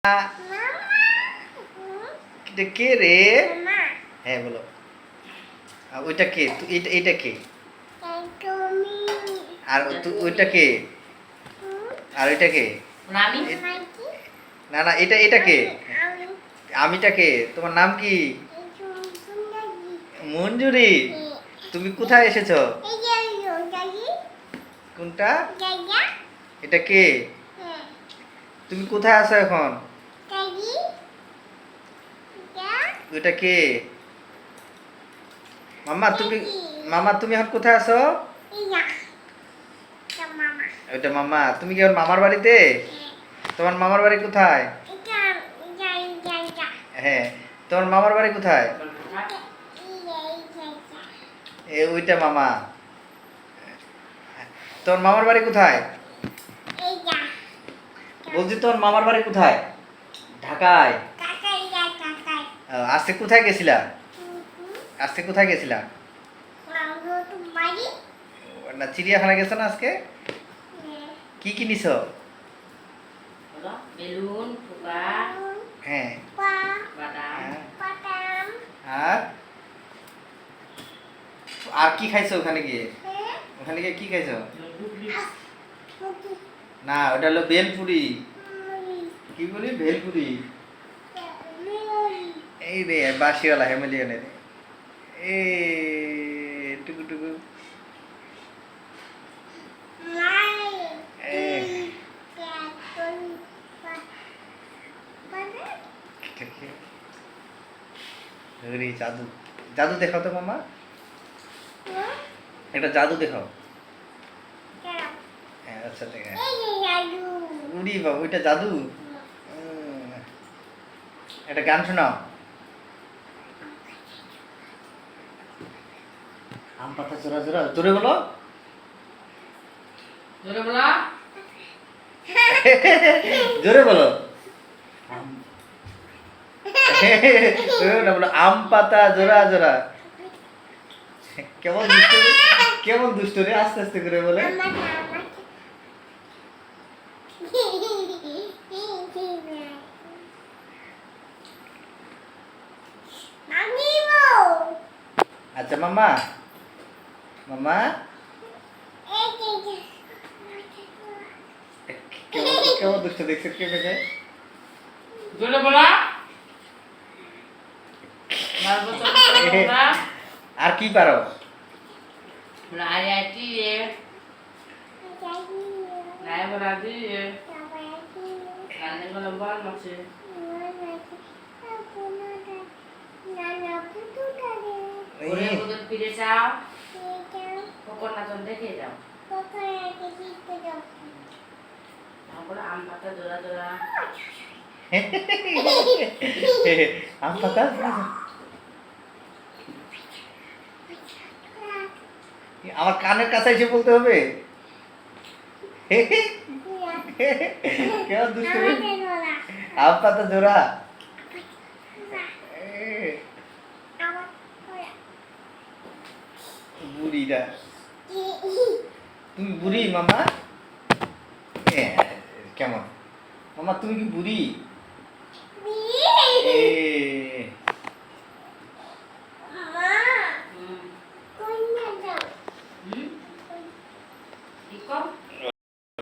এটা কে রে? হ্যাঁ বলো। ওইটা কে? এটা কে? আর ওইটা কে? আর ওইটা কে? না না, এটা কে? আমিটা কে? তোমার নাম কি? মঞ্জুরি। তুমি কোথায় এসেছো? কোনটা? এটা কে? তুমি কোথায় আছো এখন? ওইটা কে? মামা তুমি এখন কোথায় আছো? ওইটা মামা। তুমি কি এখন মামার বাড়িতে? তোমার মামার বাড়ি কোথায়? হ্যাঁ, তোমার মামার বাড়ি কোথায়? ওইটা মামা। তোমার মামার বাড়ি কোথায়? বলছি তোমার মামার বাড়ি কোথায়? ঢাকায়। আজকে কোথায় গেছিলা? আজকে কোথায় গেছিলা? না, চিড়িয়াখানা গেছো না আজকে? কি কিনিছো? বেলুন, পোকা, হ্যাঁ, বাদাম, আর আর কি খাইছো ওখানে গিয়ে? ওখানে গিয়ে কি খাইছো? না, ওটা হলো বেলপুরি। কি বলি? ভেলপুরি। এই রে বাসিওয়ালা হেমেলিয়ানের। এ টুকু টুকু। জাদু জাদু দেখাও তো মামা, একটা জাদু দেখাও। হ্যাঁ, আচ্ছা ঠিক আছে। উড়ি বাবু, ওইটা জাদু। একটা গান শোনাও। আম পাতা জোড়া জোড়া, জোরে বলো। জোরে বলো। জোরে বলো। বলো আম পাতা জোড়া জোড়া। কেমন দুষ্ট রে, কেমন দুষ্ট রে, আস্তে আস্তে করে বলে। আচ্ছা মামা, মামা কেমন দুষ্ট দেখছো কেমনে? জোরে বলো। আর কি পারো? ফিরে যাও, নাচন দেখে যাও। তারপরে আম পাতা জোড়া জোড়া। আম পাতা আমার কানের কাছে এসে বলতে হবে। কেমন দুষ্ট রে? আম পাতা জোড়া। বুড়িটা, তুমি বুড়ি মামা? কেমন মামা, তুমি কি বুড়ি?